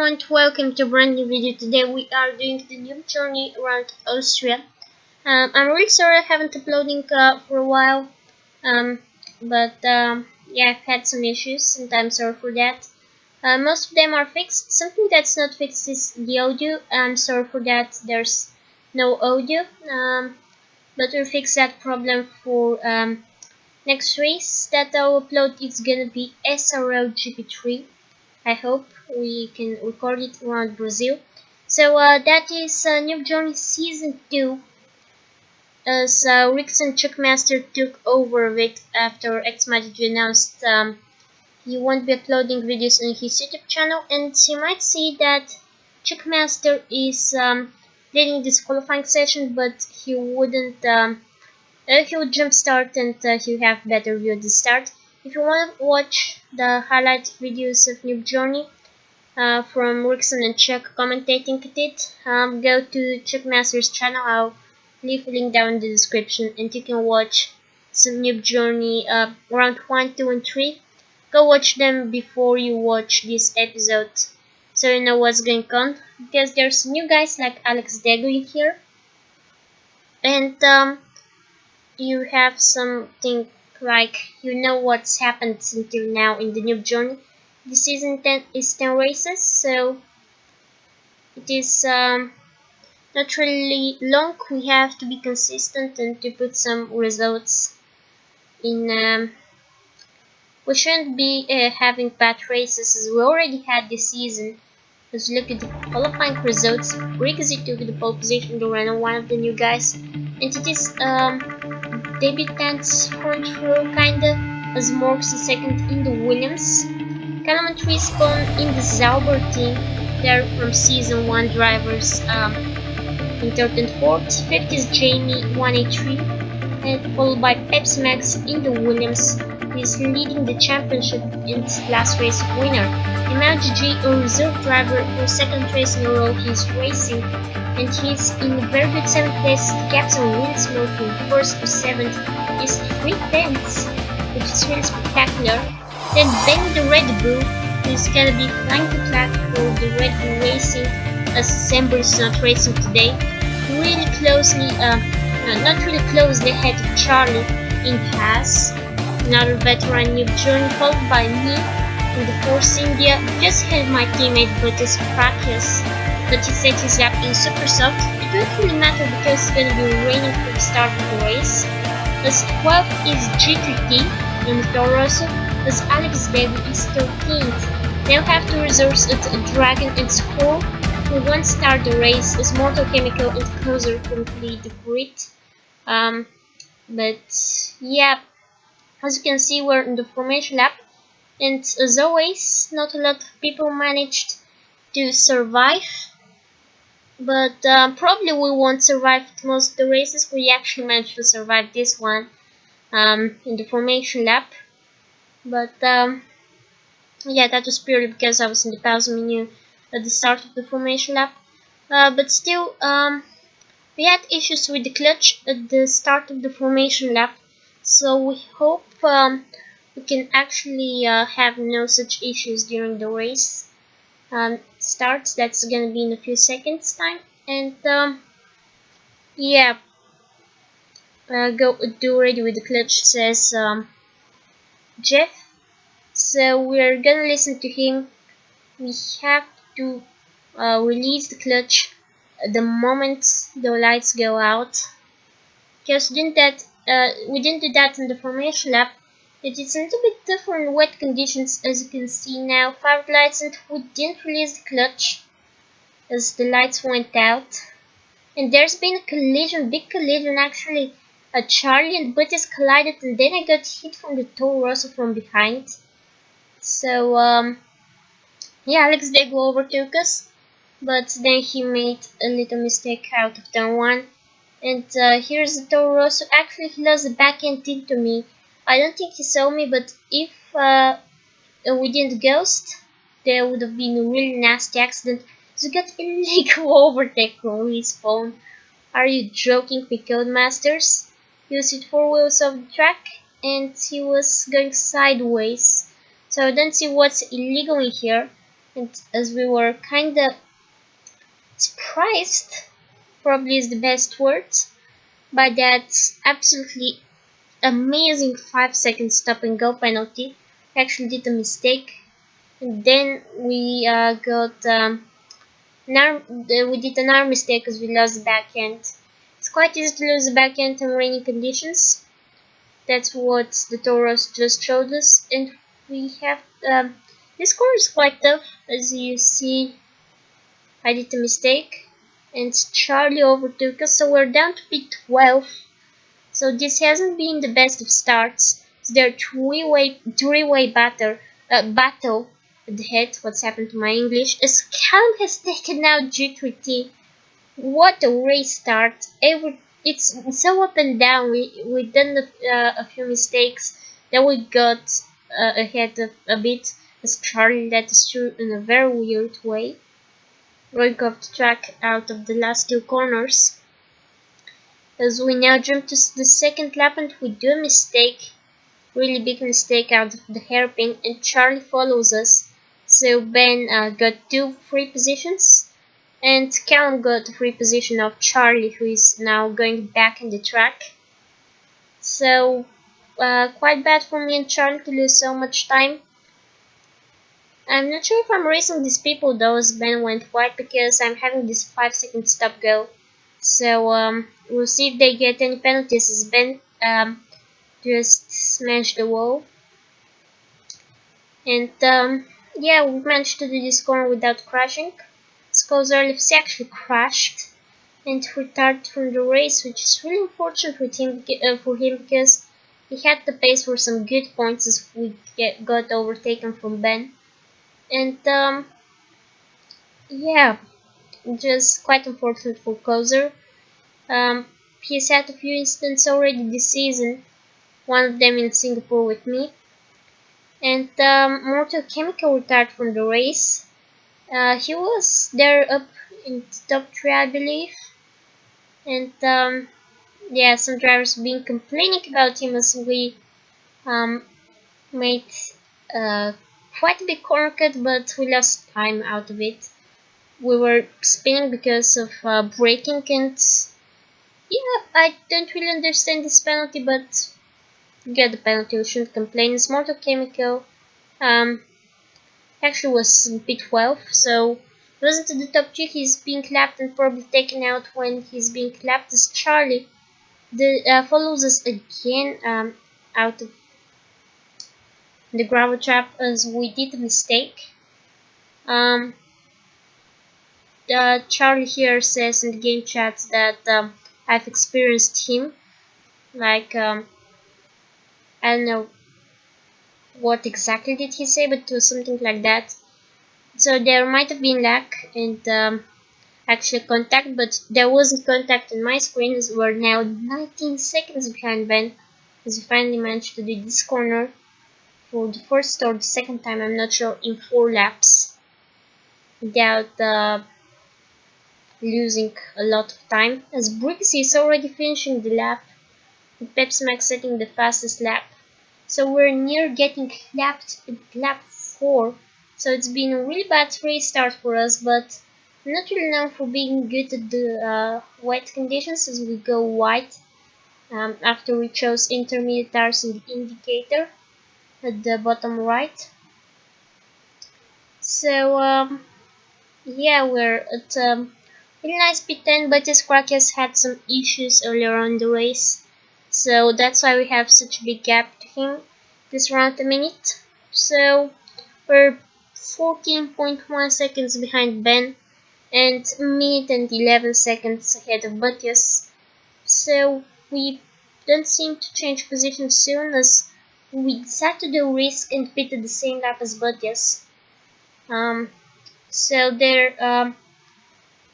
everyone, welcome to a brand new video. Today we are doing the Noob Journey around Austria. I'm really sorry I haven't uploading for a while, yeah, I've had some issues and I'm sorry for that. Most of them are fixed. Something that's not fixed is the audio. I'm sorry for that, there's no audio, but we'll fix that problem for next race that I'll upload. It's gonna be SRL GP3. I hope we can record it around Brazil. So that is Noob Journey Season 2, as RICCIARDO Checkmaster took over a bit after XMAGG announced he won't be uploading videos on his YouTube channel, and you might see that Checkmaster is leading this qualifying session, but he wouldn't he would jump start and he'll have better view at the start. If you want to watch the highlight videos of Noob Journey from RICCIARDO and Check commentating it, go to Checkmaster's channel. I'll leave a link down in the description, and you can watch some Noob Journey round 1, 2, and 3. Go watch them before you watch this episode, so you know what's going on. Because there's new guys like Alex Dego in here, and you have something like you know what's happened until now in the Noob Journey. The season 10 is 10 races, so it is not really long. We have to be consistent and to put some results in. We shouldn't be having bad races, as we already had this season. Let's look at the qualifying results. RICCIARDO took the pole position to run one of the new guys, and it is debutant's front row kinda, as Morgs is second in the Williams. Kalaman respawn in the Zauber team. They're from season 1 drivers in third and fourth. Fifth is Jamie 183, and followed by Pepsi Max in the Williams, who is leading the championship in its last race winner. Niamao GG, a reserve driver for second race in a row, he's racing, and he's in a very good 7th place. The gaps on wins from 1st to 7th is 3 tenths, which is really spectacular. Then Ben the Red Bull, who's gonna be flying the track for the Red Bull Racing, as Sember is not racing today. Really closely, not really closely ahead of Charlie in Haas. Another veteran Noob Journey, followed by me in the Force India, just ahead of my teammate Bottas Practice, but he set his lap in super soft. It won't really matter because it's gonna be raining for the start of the race. As 12th is G3T in Toro Rosso, as Alex Dego is 13th. They'll have to resource at Dragon and Score who won't start the race, as Mortal Chemical and Causer complete the grid. But yeah, as you can see, we're in the formation lap, and as always, not a lot of people managed to survive, but probably we won't survive most of the races. We actually managed to survive this one in the formation lap, but yeah, that was purely because I was in the pause menu at the start of the formation lap. But still, we had issues with the clutch at the start of the formation lap, so we hope we can actually have no such issues during the race starts. That's gonna be in a few seconds time, and yeah, do ready with the clutch, says Jeff. So we're gonna listen to him. We have to release the clutch the moment the lights go out, because we didn't do that in the formation lap. It is a little bit different in wet conditions, as you can see now. 5 lights, and we didn't release the clutch as the lights went out. And there's been a collision, big collision actually. Charlie and Bottas collided, and then I got hit from the Toro Rosso from behind. So yeah, Alex Dego overtook us, but then he made a little mistake out of turn 1. And here's the Toro Rosso. Actually, he lost the back end into me. I don't think he saw me, but if we didn't ghost, there would have been a really nasty accident. So we got illegal overtake on respawn. Are you joking me, Codemasters? He was with 4 wheels off the track, and he was going sideways. So I don't see what's illegal in here. and as we were kinda surprised, probably is the best word, by that absolutely amazing 5 second stop and go penalty. We actually did a mistake, and then we got we did another mistake because we lost the backhand. It's quite easy to lose the backhand in rainy conditions. That's what the Toros just showed us, and we have this score is quite tough. As you see, I did a mistake, and Charlie overtook us, so we're down to P12. So this hasn't been the best of starts. It's their three-way battle at the head. What's happened to my English? As Callum has taken out G3T. What a race start! It's so up and down. We done a few mistakes. Then we got ahead a bit as Charlie led us through in a very weird way, going off the track out of the last two corners. As we now jump to the second lap and we do a mistake, really big mistake out of the hairpin, and Charlie follows us. So Ben got two free positions, and Callum got a free position of Charlie, who is now going back in the track. So quite bad for me and Charlie to lose so much time. I'm not sure if I'm racing these people though, as Ben went wide, because I'm having this 5 second stop go. So we'll see if they get any penalties, as Ben just smashed the wall. And yeah, we managed to do this corner without crashing. causerlfc actually crashed and retired from the race, which is really unfortunate for him because he had the pace for some good points as we got overtaken from Ben. And yeah, just quite unfortunate for Causer. He's had a few incidents already this season, one of them in Singapore with me. And Mortal Chemical retired from the race. He was there up in the top 3, I believe. And yeah, some drivers been complaining about him as we made quite a big corner cut, but we lost time out of it. We were spinning because of braking, and yeah, I don't really understand this penalty, but get the penalty, we shouldn't complain. It's Mortal Chemical actually was in P12, so he wasn't in the top 2. He's being clapped and probably taken out when he's being clapped as Charlie follows us again out of the gravel trap as we did a mistake. Charlie here says in the game chat that I've experienced him, like I don't know what exactly did he say, but it was something like that. So there might have been lag and actually contact, but there wasn't contact on my screen, as we're now 19 seconds behind Ben, as we finally managed to do this corner for the first or the second time, I'm not sure, in 4 laps without losing a lot of time, as Brixie is already finishing the lap and Pepsi Max setting the fastest lap. So we're near getting clapped at lap 4. So it's been a really bad race start for us, but I'm not really known for being good at the wet conditions, as we go wide after we chose intermediate tires in the indicator at the bottom right. So yeah, we're at really nice P10, but this crack has had some issues earlier on in the race, so that's why we have such a big gap to him this round a minute. So we're 14.1 seconds behind Ben and a minute and 11 seconds ahead of Buttius. So we don't seem to change position soon, as we decided to do risk and pit at the same lap as Buttius. So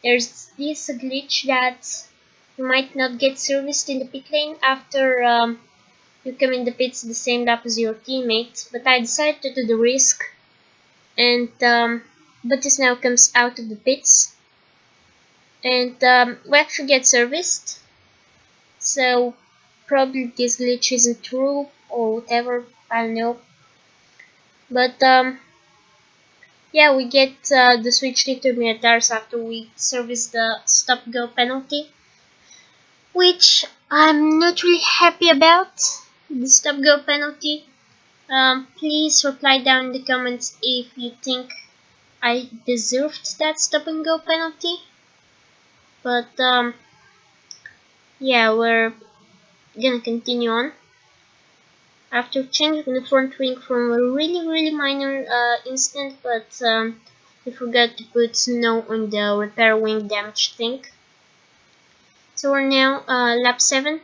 there's this glitch that you might not get serviced in the pit lane after you come in the pits the same lap as your teammate, but I decided to do the risk, and Buttius now comes out of the pits, and we actually get serviced. So probably this glitch isn't true or whatever, I don't know, but yeah, we get the switch to intermediate tires after we service the stop-go penalty, which I'm not really happy about. The stop-go penalty. Please reply down in the comments if you think I deserved that stop-and-go penalty. But yeah, we're gonna continue on. After changing the front wing from a really minor incident, but we forgot to put snow on the repair wing damage thing. So we're now lap 7.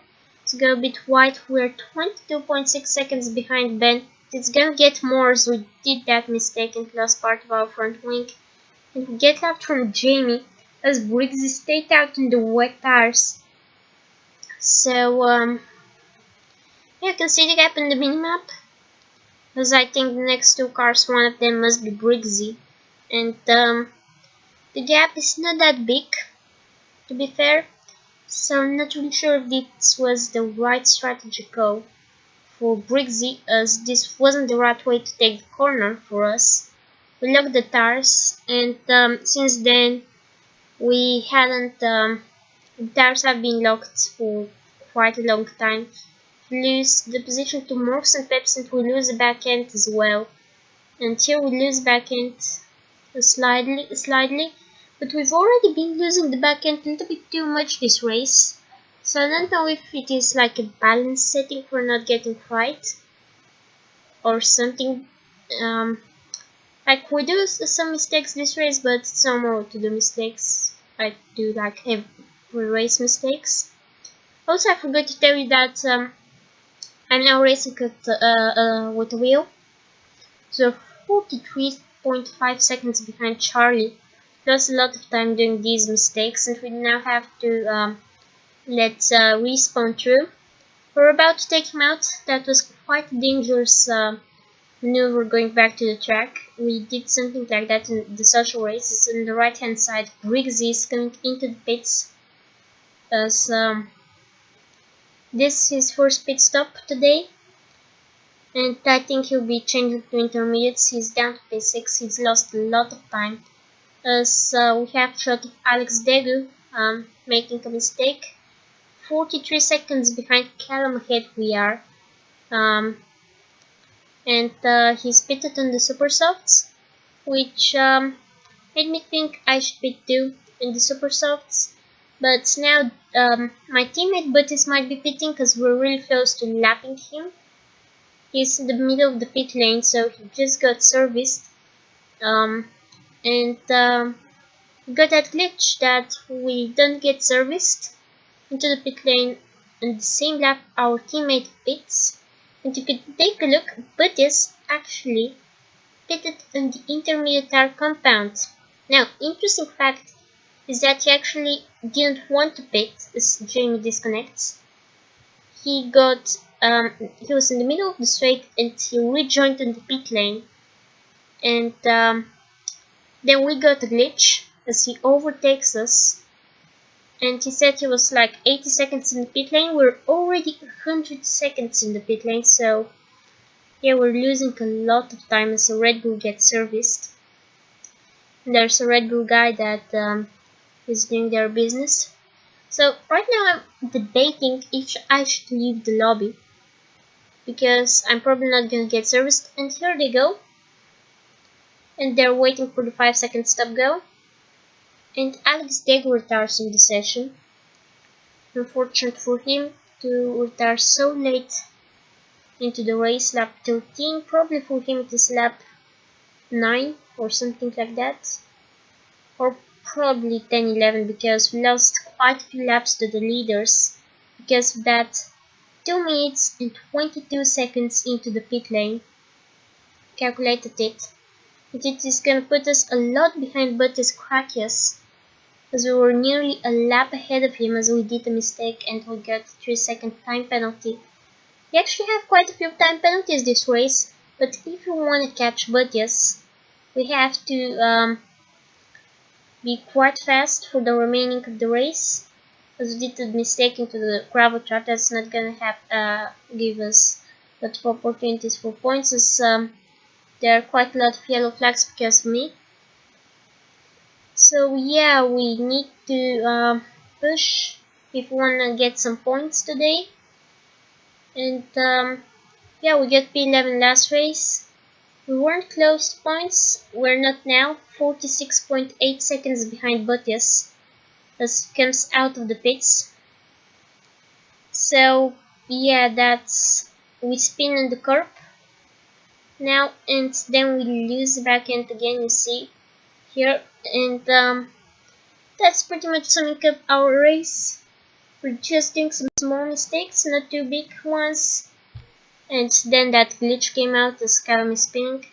To go a bit wide, we're 22.6 seconds behind Ben. It's gonna get more as we did that mistake and lost part of our front wing. And we get left from Jamie as Briggsy stayed out in the wet tires. So you can see the gap in the minimap, as I think the next two cars, one of them must be Briggsy, and the gap is not that big, to be fair, so I'm not really sure if this was the right strategy call for Briggsy, as this wasn't the right way to take the corner for us. We locked the tires, and since then we hadn't, the tires have been locked for quite a long time. We lose the position to Morks and Peps, and we lose the back end as well. And here we lose back end slightly, but we've already been losing the back end a little bit too much this race. So I don't know if it is like a balance setting for not getting fight or something. Like we do some mistakes this race, but it's normal to do mistakes. I do like every race mistakes. Also, I forgot to tell you that I'm now racing with a wheel, so 43.5 seconds behind Charlie. Lost a lot of time doing these mistakes, and we now have to let respawn through. We're about to take him out. That was quite a dangerous maneuver going back to the track. We did something like that in the social races. On the right hand side, Briggsy is coming into the pits as this is his first pit stop today, and I think he'll be changing to intermediates. He's down to P6, he's lost a lot of time, as we have a shot of Alex Degu making a mistake. 43 seconds behind Callum ahead we are, and he's pitted on the super softs, which made me think I should pit too in the super softs. But now my teammate Buttis might be pitting because we're really close to lapping him. He's in the middle of the pit lane, so he just got serviced. And we got that glitch that we don't get serviced into the pit lane on the same lap our teammate pits. And you could take a look, Buttis actually pitted on the intermediate tire compound. Now, interesting fact is that he actually didn't want to pit as Jamie disconnects. He got he was in the middle of the straight and he rejoined in the pit lane, and then we got a glitch as he overtakes us, and he said he was like 80 seconds in the pit lane. We're already 100 seconds in the pit lane, so yeah, we're losing a lot of time as a Red Bull gets serviced. And there's a Red Bull guy that is doing their business. So right now I'm debating if I should leave the lobby, because I'm probably not gonna get serviced. And here they go, and they're waiting for the 5-second stop go, and Alex Degu retires in the session. Unfortunate for him to retire so late into the race, lap 13. Probably for him it is lap 9 or something like that, or probably 10-11, because we lost quite a few laps to the leaders because of that. 2 minutes and 22 seconds into the pit lane. Calculated it. And it is gonna put us a lot behind Buttis Krakias, as we were nearly a lap ahead of him as we did a mistake and we got a 3-second time penalty. We actually have quite a few time penalties this race, but if we want to catch Buttis, we have to be quite fast for the remaining of the race, as we did a mistake into the gravel trap. That's not gonna have give us a lot of opportunities for points, as there are quite a lot of yellow flags because of me. So yeah, we need to push if we wanna get some points today. And yeah, we got P11 last race. We weren't close to points. We're not now. 46.8 seconds behind Bottas as he comes out of the pits. So yeah, we spin on the curb now, and then we lose the back end again, you see here. And that's pretty much summing up our race. We're just doing some small mistakes, not too big ones. And then that glitch came out as Callum is spinning.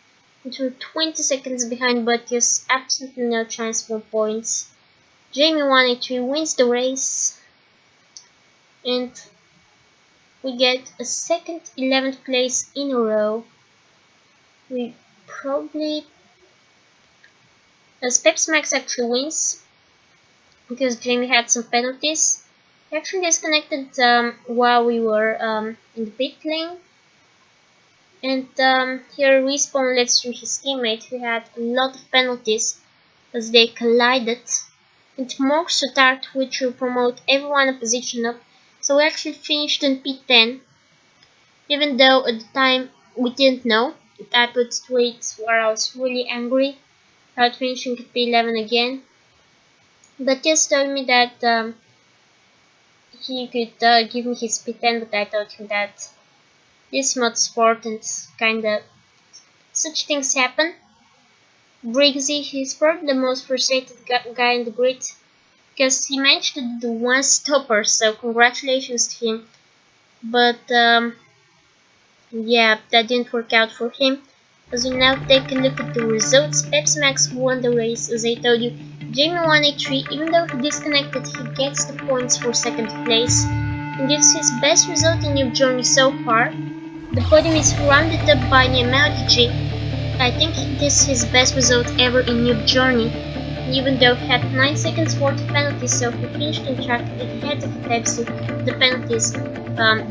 And we're 20 seconds behind Bottas, absolutely no chance for points. Jamie 183 wins the race. And we get a second 11th place in a row. We probably, as Pepsi Max actually wins, because Jamie had some penalties. He actually disconnected while we were in the pit lane. And here Respawn lets through his teammate who had a lot of penalties as they collided. And more start, which will promote everyone a position up. So we actually finished in P10, even though at the time we didn't know. I put tweets where I was really angry about finishing at P11 again. But just told me that he could give me his P10, but I told him that this mod sport and kinda such things happen. Briggsy, he's probably the most frustrated guy in the grid, because he managed to do one stopper, so congratulations to him. But yeah, that didn't work out for him. As we now take a look at the results, Pepsi Max won the race, as I told you. Jamie 183, even though he disconnected, he gets the points for second place. And this is his best result in Noob Journey so far. The podium is rounded up by Niamao GG. I think this is his best result ever in Noob Journey. Even though he had 9 seconds worth of penalties, so he finished on track ahead of Pepsi. The penalties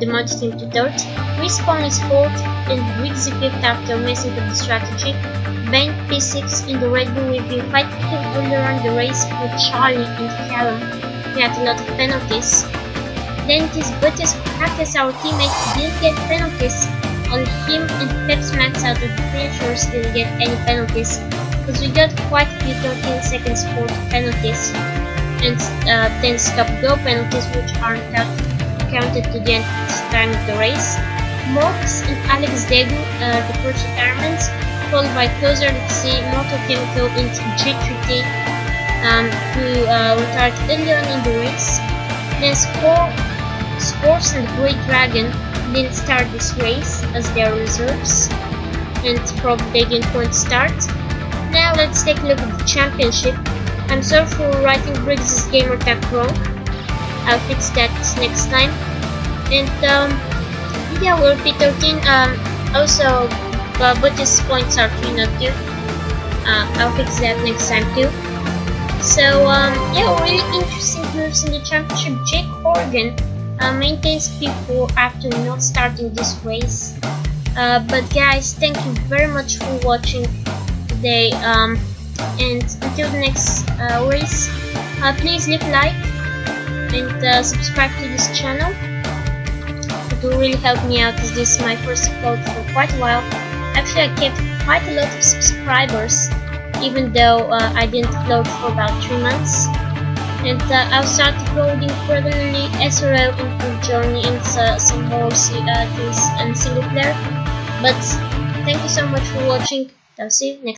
demoted him to third. Respawn is fourth, and Briggsy fifth after messing up the strategy. Ben P6 in the Red Bull. We've been fighting him earlier on the race with Charlie and Callum. He had a lot of penalties. Then it is Bottas who acted as our teammate, didn't get penalties. On him and Pepsi Max out of the finishers didn't get any penalties, because we got quite a few 13 seconds for penalties and 10 stop go penalties, which aren't counted to the end time of the race. Morx and Alex Degu, the first retirements, followed by causerlfc, Motor Chemical and G3T, who retired early on in the race. Then Sports and Great Dragon didn't start this race as their reserves, and probably they didn't want to start. Now let's take a look at the championship. I'm sorry for writing Briggs' gamer tag wrong. I'll fix that next time. And yeah, we're P13. Also, Butch's points are 3, not 2. I'll fix that next time too. So yeah, really interesting moves in the championship. Jake Horgan maintains P4 after not starting this race. But guys, thank you very much for watching today, and until the next race, please leave a like and subscribe to this channel. It will really help me out, as this is my first upload for quite a while. Actually, I kept quite a lot of subscribers, even though I didn't upload for about 3 months. And I'll start uploading regularly SRL and Noob Journey and some more things and single player. But thank you so much for watching. I'll see you next time.